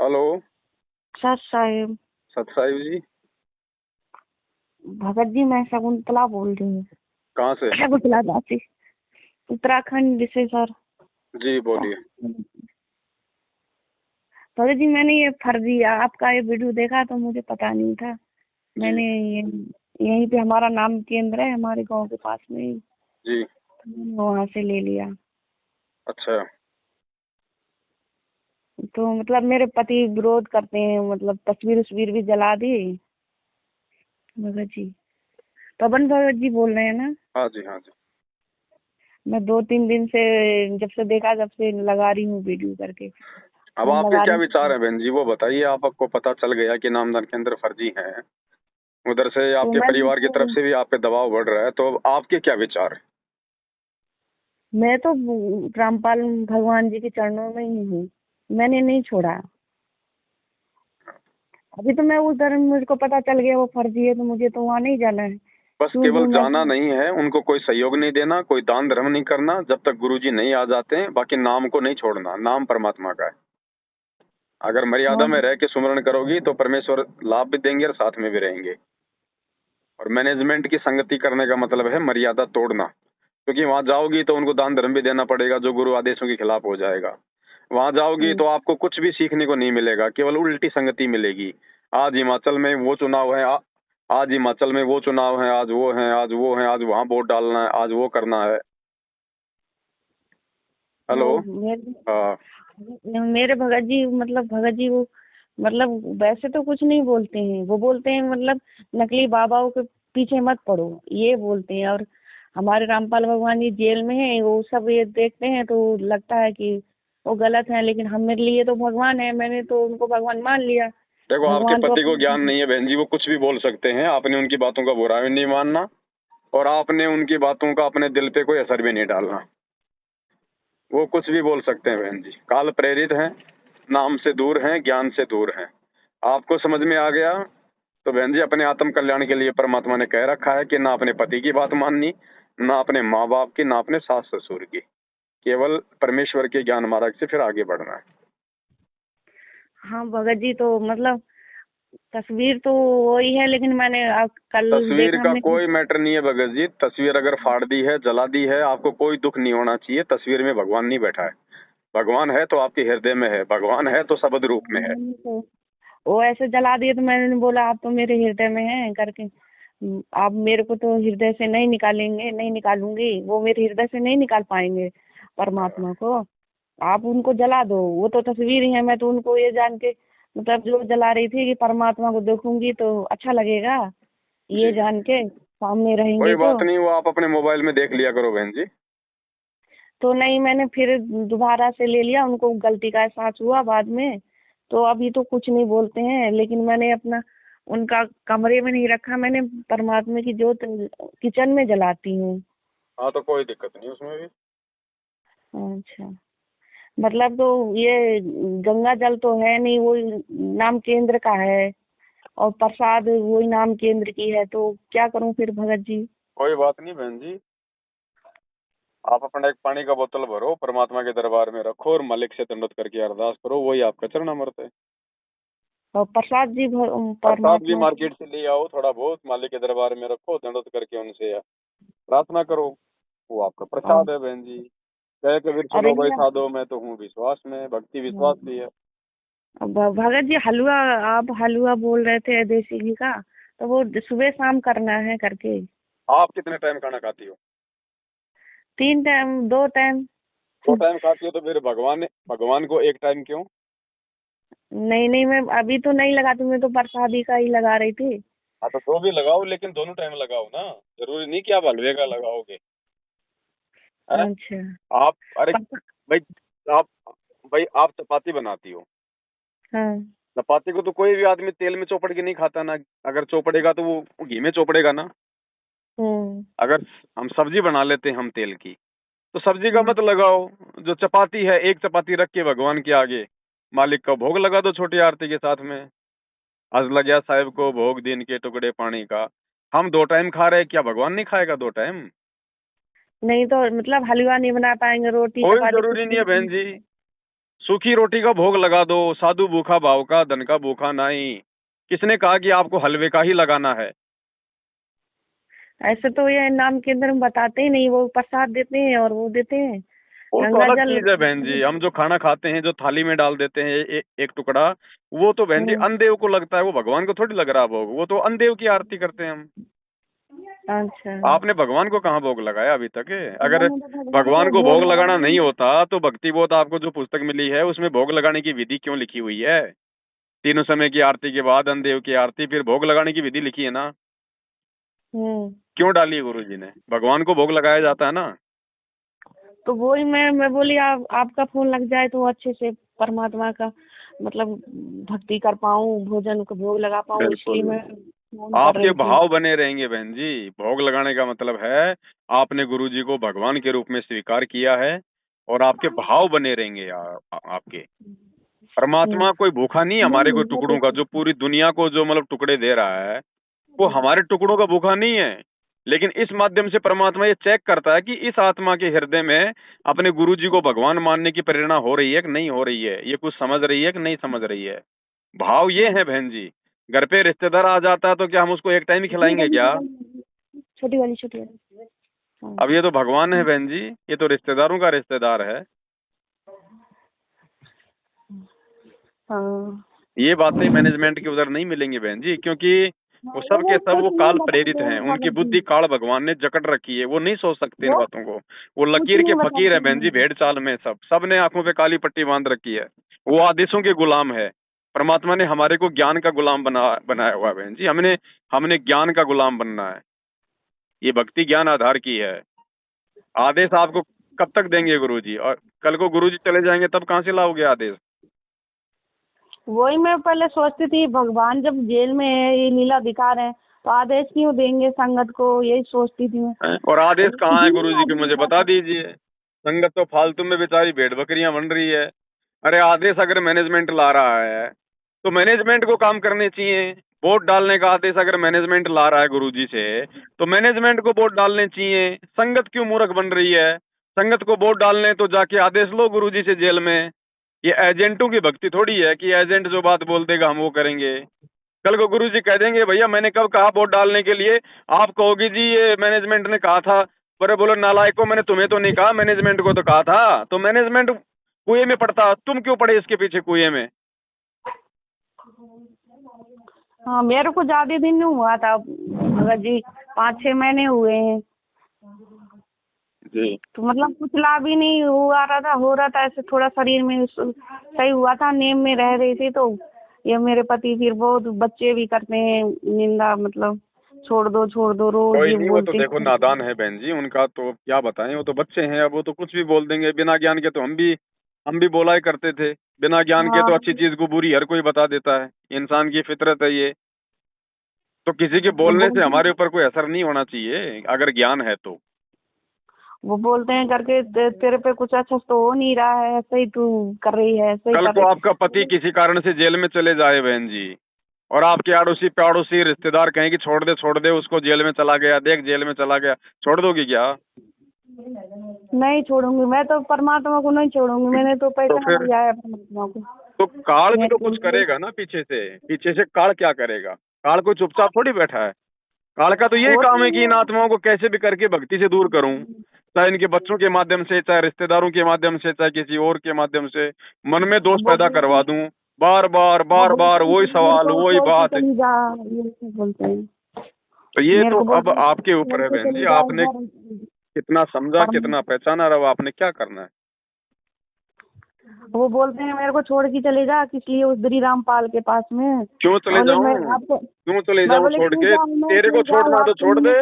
Hello. सत साहिब। सतसाहिब जी। भगत जी, मैं शकुंतला बोल रही हूँ। कहाँ से? शकुंतला दासी, उत्तराखंड से सर। जी बोलिए। भगत जी, मैंने ये फर्जी आपका ये वीडियो देखा तो मुझे पता नहीं था। जी मैंने यहीं पे हमारा नाम केंद्र है, हमारे गांव के पास में ही, जी। तो मैंने वहाँ से ले लिया। अच्छा। तो मतलब मेरे पति विरोध करते हैं, मतलब तस्वीर उस्वीर भी जला दी। भगत जी, पवन भगत जी बोल रहे हैं ना? हाँ जी हाँ जी। मैं 2-3 दिन से, जब से देखा जब से लगा रही हूँ वीडियो करके, अब फोन आपके लगा क्या रही विचार हूँ। है बहन जी, वो बताइए। आपको पता चल गया कि नामदान केंद्र फर्जी है, उधर से तो आपके परिवार की तरफ से भी आप पे दबाव बढ़ रहा है, तो आपके क्या विचार है? मैं तो रामपाल भगवान जी के चरणों में ही हूँ, मैंने नहीं छोड़ा। अभी तो मैं उधर, मुझको पता चल गया वो फर्जी है, तो मुझे तो वहाँ नहीं जाना है। बस दूर केवल दूर मैं जाना नहीं है, उनको कोई सहयोग नहीं देना, कोई दान धर्म नहीं करना जब तक गुरुजी नहीं आ जाते हैं। बाकी नाम को नहीं छोड़ना, नाम परमात्मा का है। अगर मर्यादा हाँ में रह के सुमरण करोगी तो परमेश्वर लाभ भी देंगे और साथ में भी रहेंगे। और मैनेजमेंट की संगति करने का मतलब है मर्यादा तोड़ना, क्योंकि वहां जाओगी तो उनको दान धर्म भी देना पड़ेगा जो गुरु आदेशों के खिलाफ हो जाएगा। वहां जाओगी तो आपको कुछ भी सीखने को नहीं मिलेगा, केवल उल्टी संगति मिलेगी। आज हिमाचल में वो चुनाव है, आज हिमाचल में वो चुनाव है, आज वो है, आज वो है, आज वहां वोट डालना है, आज वो करना है। हेलो। वो हाँ। मेरे भगत जी, मतलब भगत जी वो, मतलब वैसे तो कुछ नहीं बोलते हैं। वो बोलते हैं मतलब नकली बाबाओं के पीछे मत पड़ो, ये बोलते हैं। और हमारे रामपाल भगवान जी जेल में है, वो सब ये देखते हैं तो लगता है कि वो गलत है, लेकिन हम मेरे लिए तो भगवान है, मैंने तो उनको भगवान मान लिया। देखो, आपके भगवान तो पति को अपने, ज्ञान नहीं है बहन जी, वो कुछ भी बोल सकते हैं। आपने उनकी बातों का बुरा भी नहीं मानना और आपने उनकी बातों का अपने दिल पे कोई असर भी नहीं डालना। वो कुछ भी बोल सकते हैं बहन जी, काल प्रेरित हैं, नाम से दूर हैं, ज्ञान से दूर हैं। आपको समझ में आ गया तो बहन जी, अपने आत्म कल्याण के लिए परमात्मा ने कह रखा है कि ना अपने पति की बात माननी, ना अपने माँ बाप की, ना अपने सास ससुर की। केवल परमेश्वर के ज्ञान मार्ग से फिर आगे बढ़ना है। हाँ भगत जी, तो मतलब तस्वीर तो वही है, लेकिन मैंने कल तस्वीर देखा का हमने। कोई मैटर नहीं है भगत जी। तस्वीर अगर फाड़ दी है, जला दी है, आपको कोई दुख नहीं होना चाहिए। तस्वीर में भगवान नहीं बैठा है। भगवान है तो आपके हृदय में है, भगवान है तो शब्द रूप में है। मैंने तो वो ऐसे जला दिए, तो मैंने बोला आप तो मेरे हृदय में हैं करके। आप मेरे को तो हृदय से नहीं निकालेंगे, नहीं निकालूंगी, वो मेरे हृदय से नहीं निकाल पाएंगे परमात्मा को। आप उनको जला दो, वो तो तस्वीर ही है। मैं तो उनको ये जान के, मतलब जो जला रही थी कि परमात्मा को देखूंगी तो अच्छा लगेगा, ये जी। जान के सामने कोई रहेंगे तो। बात नहीं, वो आप अपने मोबाइल में देख लिया करो बहन जी। तो नहीं, मैंने फिर दोबारा से ले लिया, उनको गलती का एहसास हुआ बाद में। तो अभी तो कुछ नहीं बोलते हैं, लेकिन मैंने अपना, उनका कमरे में नहीं रखा, मैंने परमात्मा की जोत किचन में जलाती हूँ। हाँ तो कोई दिक्कत नहीं उसमें भी। अच्छा, मतलब तो ये गंगा जल तो है नहीं, वो नाम केंद्र का है, और प्रसाद वही नाम केंद्र की है, तो क्या करूं फिर भगत जी? कोई बात नहीं बहन जी, आप अपना एक पानी का बोतल भरो, परमात्मा के दरबार में रखो और मालिक से दंडवत करके अरदास करो, वही आपका चरणामृत है। और प्रसाद जी प्रसाद भी परमात्मा से। मार्केट से ले आओ, थोड़ा बहुत मालिक के दरबार में रखो, दंडवत करके उनसे प्रार्थना करो, वो आपका और प्रसाद है बहन जी। कहे कबीर अरे सुनो भाई ये, साधो, मैं तो हूँ विश्वास में, भक्ति विश्वास भी है। भगत जी हलवा, आप हलवा बोल रहे थे देसी घी का, तो वो सुबह शाम करना है करके। आप कितने टाइम खाना खाती हो? 3 टाइम, 2 टाइम। दो टाइम खाती हो तो फिर भगवान भगवान को एक टाइम क्यों? नहीं नहीं, मैं अभी तो नहीं लगाती, मैं तो प्रसादी का ही लगा रही थी। हाँ तो दो भी लगाओ, लेकिन दोनों टाइम लगाओ ना। जरूरी नहीं कि आप हलवे का लगाओगे। है? अच्छा। आप, अरे पता- भाई, आप, भाई आप चपाती बनाती हो, हाँ। चपाती को तो कोई भी आदमी तेल में चौपड़ के नहीं खाता ना। अगर चौपड़ेगा तो वो घी में चौपड़ेगा ना। हम्म। अगर हम सब्जी बना लेते हैं हम तेल की, तो सब्जी का हम्म। मत लगाओ। जो चपाती है, एक चपाती रख के भगवान के आगे मालिक का भोग लगा दो छोटी आरती के साथ में। आज लग गया साहिब को भोग, दिन के टुकड़े पानी का। हम 2 टाइम खा रहे हैं, क्या भगवान नहीं खाएगा 2 टाइम? नहीं तो मतलब हलवा नहीं बना पाएंगे, रोटी कोई चपाती कुछ जरूरी नहीं भी है बहन नहीं। जी। सूखी रोटी का भोग लगा दो, साधु भूखा भाव का, धन का भूखा नहीं। किसने कहा कि आपको हलवे का ही लगाना है? ऐसे तो ये नाम के अंदर बताते ही नहीं, वो प्रसाद देते हैं और वो देते हैं वो तो गंगा अलग जल। चीज है बहन जी। हम जो खाना खाते हैं, जो थाली में डाल देते हैं एक टुकड़ा, वो तो बहन जी हम्म। अनदेव को लगता है, वो भगवान को थोड़ी लग रहा भोग। वो तो अनदेव की आरती करते हैं हम। अच्छा। आपने भगवान को कहाँ भोग लगाया अभी तक? अगर मैंने तो भगवान भगवान को को भोग भोग लगाना लगाया नहीं होता तो भक्ति बोध आपको जो पुस्तक मिली है उसमें भोग लगाने की विधि क्यों लिखी हुई है? तीनों समय की आरती के बाद अनदेव की आरती, फिर भोग लगाने की विधि लिखी है ना। हम्म। क्यों डाली है गुरु जी ने? भगवान को भोग लगाया जाता है ना। तो वही मैं बोली आपका फोन लग जाए तो अच्छे से परमात्मा का मतलब भक्ति कर पाऊँ, भोजन को भोग लगा पाऊँ, इसलिए बिल्कुल। मैं फोन कर आपके रही थी। भाव बने रहेंगे बहन जी। भोग लगाने का मतलब है आपने गुरु जी को भगवान के रूप में स्वीकार किया है, और आपके भाव बने रहेंगे आपके। हम्म। परमात्मा कोई भूखा नहीं है हमारे नहीं कोई मैं टुकड़ों का, तो जो पूरी दुनिया को जो मतलब टुकड़े दे रहा है, वो हमारे टुकड़ों का भूखा नहीं है। लेकिन इस माध्यम से परमात्मा ये चेक करता है कि इस आत्मा के हृदय में अपने गुरु जी को भगवान मानने की प्रेरणा हो रही है कि नहीं हो रही है, ये कुछ समझ रही है कि नहीं समझ रही है। भाव ये है बहन जी। घर पे रिश्तेदार आ जाता है तो क्या हम उसको एक टाइम ही ये खिलाएंगे वाली क्या? छोटी वाली। हाँ। अब ये तो भगवान है बहन जी, ये तो रिश्तेदारों का रिश्तेदार है। हाँ। ये बातें मैनेजमेंट के उधर नहीं मिलेंगी बहन जी, क्योंकि वो सब के वो सब वो कुछ नहीं काल प्रेरित बताते हैं। उनकी भगत बुद्धि जी, काल भगवान ने जकड़ रखी है, वो नहीं सोच सकते इन वो बातों को। वो कुछ लकीर नहीं के फकीर है बताते बहन जी, हैं। भेड़ चाल में। सब ने आंखों पे काली पट्टी बांध रखी है। वो आदेशों के गुलाम है। परमात्मा ने हमारे को ज्ञान का गुलाम बनाया हुआ है बहन जी। हमने हमने ज्ञान का गुलाम बनना है। ये भक्ति ज्ञान आधार की है। आदेश आपको कब तक देंगे गुरु जी? और कल को गुरु जी चले जाएंगे तब कहाँ से लाओगे आदेश? वही मैं पहले सोचती थी, भगवान जब जेल में है, ये लीला दिखा रहे हैं, तो आदेश क्यों देंगे संगत को, यही सोचती थी मैं। और आदेश और कहाँ है किसी गुरु ने जी के? आदेश मुझे दिया बता था। दीजिए। संगत तो फालतू में बेचारी भेड़ बकरियां बन रही है। अरे आदेश अगर मैनेजमेंट ला रहा है तो मैनेजमेंट को काम करने चाहिए। वोट डालने का आदेश अगर मैनेजमेंट ला रहा है गुरु जी से, तो मैनेजमेंट को वोट डालने चाहिए। संगत क्यों मूर्ख बन रही है? संगत को वोट डालने तो जाके आदेश लो गुरु जी से जेल में। ये एजेंटों की भक्ति थोड़ी है कि एजेंट जो बात बोल देगा हम वो करेंगे। कल को गुरु जी कह देंगे भैया मैंने कब कहा वोट डालने के लिए? आप कहोगे जी ये मैनेजमेंट ने कहा था। पर बोलो नालायकों, मैंने तुम्हें तो नहीं कहा, मैनेजमेंट को तो कहा था। तो मैनेजमेंट कुएं में पड़ता, तुम क्यों पड़े इसके पीछे कुएं में? हाँ, मेरे को ज्यादा दिन नहीं हुआ था भगत जी, 5-6 महीने हुए हैं। जी। तो मतलब कुछ लाभ ही नहीं हुआ रहा था, हो रहा था ऐसे थोड़ा शरीर में सही हुआ था, नेम में रह रही थी। तो ये मेरे पति फिर बहुत बच्चे भी करते हैं निंदा, मतलब छोड़ दो रोज कोई ये नहीं, वो तो बोलते देखो हैं। नादान है बहन जी, उनका तो क्या बताएं। वो तो बच्चे हैं, अब वो तो कुछ भी बोल देंगे बिना ज्ञान के। तो हम भी बोला ही करते थे। बिना ज्ञान के तो अच्छी हाँ। चीज को बुरी हर कोई बता देता है। इंसान की फितरत है ये। तो किसी के वो बोलने से बोलते हमारे ऊपर कोई असर नहीं होना चाहिए अगर ज्ञान है तो। वो बोलते हैं करके तेरे पे कुछ अच्छा तो हो नहीं रहा है, ऐसे ही तू कर रही है, ऐसे ही कल कर को रही। आपका पति किसी कारण से जेल में चले जाए बहन जी, और आपके अड़ोसी पड़ोसी रिश्तेदार कहें कि छोड़ दे उसको, जेल में चला गया, देख जेल में चला गया, छोड़ दोगी क्या? नहीं छोड़ूंगी, मैं तो परमात्मा को नहीं छोड़ूंगी, मैंने तो तो पहचान फिर लिया है परमात्मा को। तो काल भी मैं तो तो कुछ करेगा ना पीछे से। पीछे से काल क्या करेगा? काल कोई चुपचाप थोड़ी बैठा है। काल का तो यही वो काम है कि इन तो आत्माओं को कैसे भी करके भक्ति से दूर करूं। चाहे इनके बच्चों के माध्यम से, चाहे रिश्तेदारों के माध्यम से, चाहे किसी और के माध्यम से मन में दोष वो पैदा करवा दूं। बार वो बार बोलते वही हैं मेरे सवाल को वही छोड़ के बात। चली जा, ये सब बोलते हैं। तो ये मेरे तो को अब बोलते हैं आपके छोड़ ऊपर है के बहन चली जी। जा आपने इधर। कितना समझा, पर कितना पहचाना, और अब आपने क्या करना है? वो बोलते हैं मेरे को छोड़ के चले जा, किस लिए उस श्री रामपाल के पास में। क्यों चले बोले मैं जाऊं? आपको, क्यों चले मैं जाऊं बोले छोड़ क्यों के? जाऊँ, मैं तेरे को क्यों जाऊँ, छोड़ना तो आपको छोड़ दे।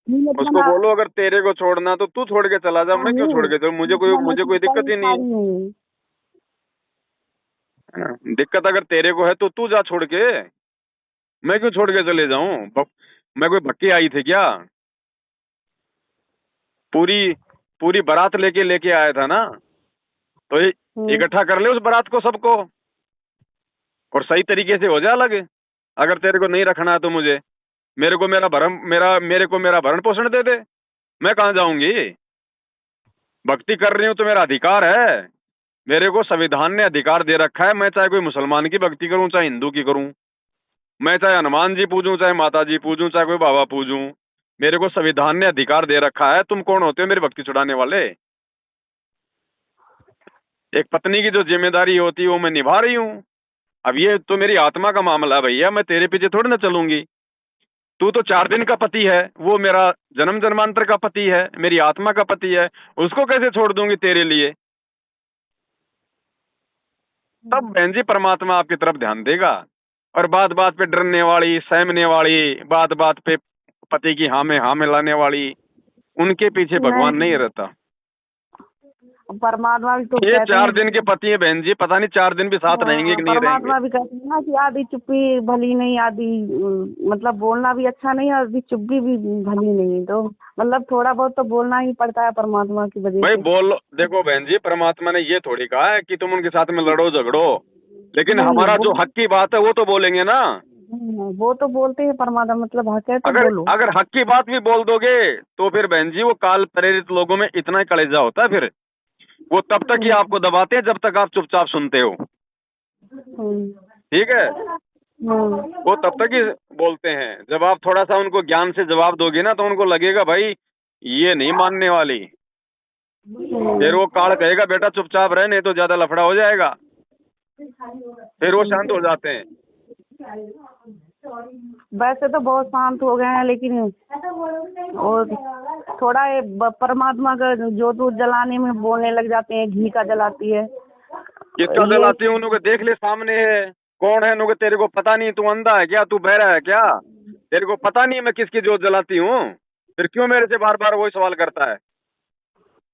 नीमत उसको बना। बोलो अगर तेरे को छोड़ना तो तू छोड़ के चला जा, मैं क्यों छोड़ के चलूं? मुझे कोई दिक्कत ही नहीं है। है ना? दिक्कत अगर तेरे को है तो तू जा छोड़ के। मैं क्यों छोड़ के चले जाऊं? मैं कोई भक्के आई थी क्या? पूरी पूरी बारात लेके लेके आया था ना। तो इकट्ठा कर ले उस बारात को, सबको, और सही तरीके से हो जा अलग। अगर तेरे को नहीं रखना है तो मुझे, मेरे को मेरा भरण पोषण दे दे। मैं कहाँ जाऊंगी? भक्ति कर रही हूँ तो मेरा अधिकार है। मेरे को संविधान ने अधिकार दे रखा है, मैं चाहे कोई मुसलमान की भक्ति करूं, चाहे हिंदू की करूं, मैं चाहे हनुमान जी पूजूं, चाहे माता जी पूजूं, चाहे कोई बाबा पूजूं, मेरे को संविधान ने अधिकार दे रखा है। तुम कौन होते हो मेरी भक्ति छुड़ाने वाले? एक पत्नी की जो जिम्मेदारी होती है वो मैं निभा रही हूँ। अब ये तो मेरी आत्मा का मामला है भैया, मैं तेरे पीछे थोड़ी ना चलूंगी। तू तो 4 दिन का पति है, वो मेरा जन्म जन्मांतर का पति है, मेरी आत्मा का पति है, उसको कैसे छोड़ दूंगी तेरे लिए? तब बहन जी परमात्मा आपकी तरफ ध्यान देगा। और बात बात पे डरने वाली, सहमने वाली, बात बात पे पति की हाँ में लाने वाली, उनके पीछे भगवान नहीं रहता। परमात्मा भी तो ये कहते 4 दिन के पति है बहन जी, पता नहीं 4 दिन भी साथ रहेंगे कि नहीं रहेंगे। परमात्मा भी कहते हैं ना कि आधी चुप्पी भली नहीं, आधी मतलब बोलना भी अच्छा नहीं, आधी चुप्पी भी भली नहीं। तो मतलब थोड़ा बहुत तो बोलना ही पड़ता है परमात्मा की वजह भाई से। बोल, देखो बहन जी, परमात्मा ने ये थोड़ी कहा है कि तुम उनके साथ में लड़ो झगड़ो, लेकिन नहीं, हमारा जो हक की बात है वो तो बोलेंगे ना। वो तो बोलते हैं परमात्मा, मतलब हक है तो अगर बोलो। अगर हक की बात भी बोल दोगे तो फिर बहन जी वो काल प्रेरित लोगों में इतना ही कलेजा होता है, फिर वो तब तक ही आपको दबाते हैं जब तक आप चुपचाप सुनते हो। ठीक है, वो तब तक ही बोलते हैं। जब आप थोड़ा सा उनको ज्ञान से जवाब दोगे ना तो उनको लगेगा भाई ये नहीं मानने वाली, फिर वो काल कहेगा बेटा चुपचाप रहे, नहीं तो ज्यादा लफड़ा हो जाएगा, फिर वो शांत हो जाते हैं। वैसे तो बहुत शांत हो गए हैं, लेकिन और थोड़ा ये परमात्मा का जोत वोत जलाने में बोलने लग जाते हैं, घी का जलाती है। किसका जलाती हूँ? उन्होंने देख ले सामने है कौन है, उन्होंने तेरे को पता नहीं? तू अंधा है क्या? तू बहरा है क्या? तेरे को पता नहीं मैं किसकी जोत जलाती हूँ? फिर क्यों मेरे से बार बार वही सवाल करता है?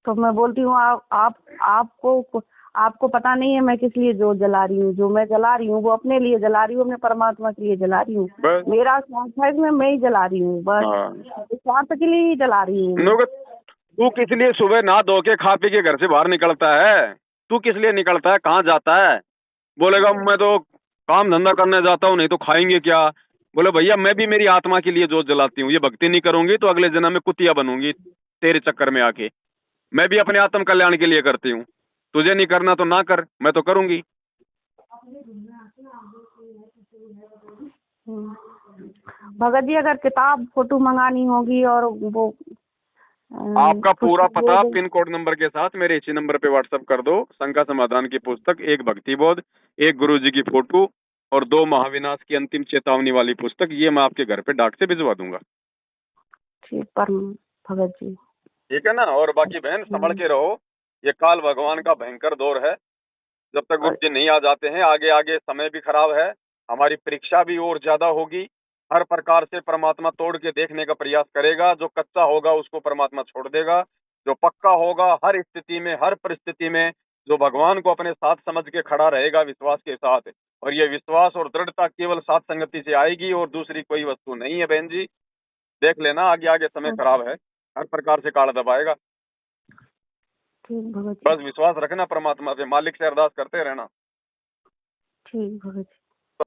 तो मैं बोलती हूँ आपको पता नहीं है मैं किस लिए जोत जला रही हूँ। जो मैं जला रही हूँ वो अपने लिए जला रही हूँ, अपने परमात्मा के लिए जला रही हूँ। बस। मेरा स्वार्थ है इसमें, मैं ही जला रही हूँ, बस स्वार्थ के लिए ही जला रही हूँ। तू किस लिए सुबह नहा धो के खा पी के घर से बाहर निकलता है? तू किस लिए निकलता है? कहाँ जाता है? बोलेगा मैं तो काम धंधा करने जाता हूँ, नहीं तो खाएंगे क्या? बोले भैया मैं भी मेरी आत्मा के लिए जोत जलाती हूँ, ये भक्ति नहीं करूंगी तो अगले जन्म में कुतिया बनूंगी तेरे चक्कर में आके। मैं भी अपने आत्म कल्याण के लिए करती हूँ, तुझे नहीं करना तो ना कर, मैं तो करूंगी। भगत जी अगर किताब फोटो मंगानी होगी और वो आपका पूरा पुस्तक पता बोर्ड, पिन कोड नंबर के साथ मेरे इसी नंबर पे व्हाट्सएप कर दो। शंका समाधान की पुस्तक, एक भक्ति बोध, एक गुरु जी की फोटो और 2 महाविनाश की अंतिम चेतावनी वाली पुस्तक, ये मैं आपके घर पे डाक से भिजवा दूंगा। ठीक पर भगत जी। ठीक है ना? और बाकी बहन संभल के रहो, ये काल भगवान का भयंकर दौर है। जब तक गुरु जी नहीं आ जाते हैं, आगे आगे समय भी खराब है, हमारी परीक्षा भी और ज्यादा होगी। हर प्रकार से परमात्मा तोड़ के देखने का प्रयास करेगा। जो कच्चा होगा उसको परमात्मा छोड़ देगा, जो पक्का होगा हर स्थिति में, हर परिस्थिति में, जो भगवान को अपने साथ समझ के खड़ा रहेगा विश्वास के साथ। और ये विश्वास और दृढ़ता केवल साथ संगति से आएगी और दूसरी कोई वस्तु नहीं है बहन जी। देख लेना, आगे आगे समय खराब है, हर प्रकार से काल दबाएगा। ठीक भगत जी। बस विश्वास रखना परमात्मा से, मालिक से अरदास करते रहना। ठीक भगत जी।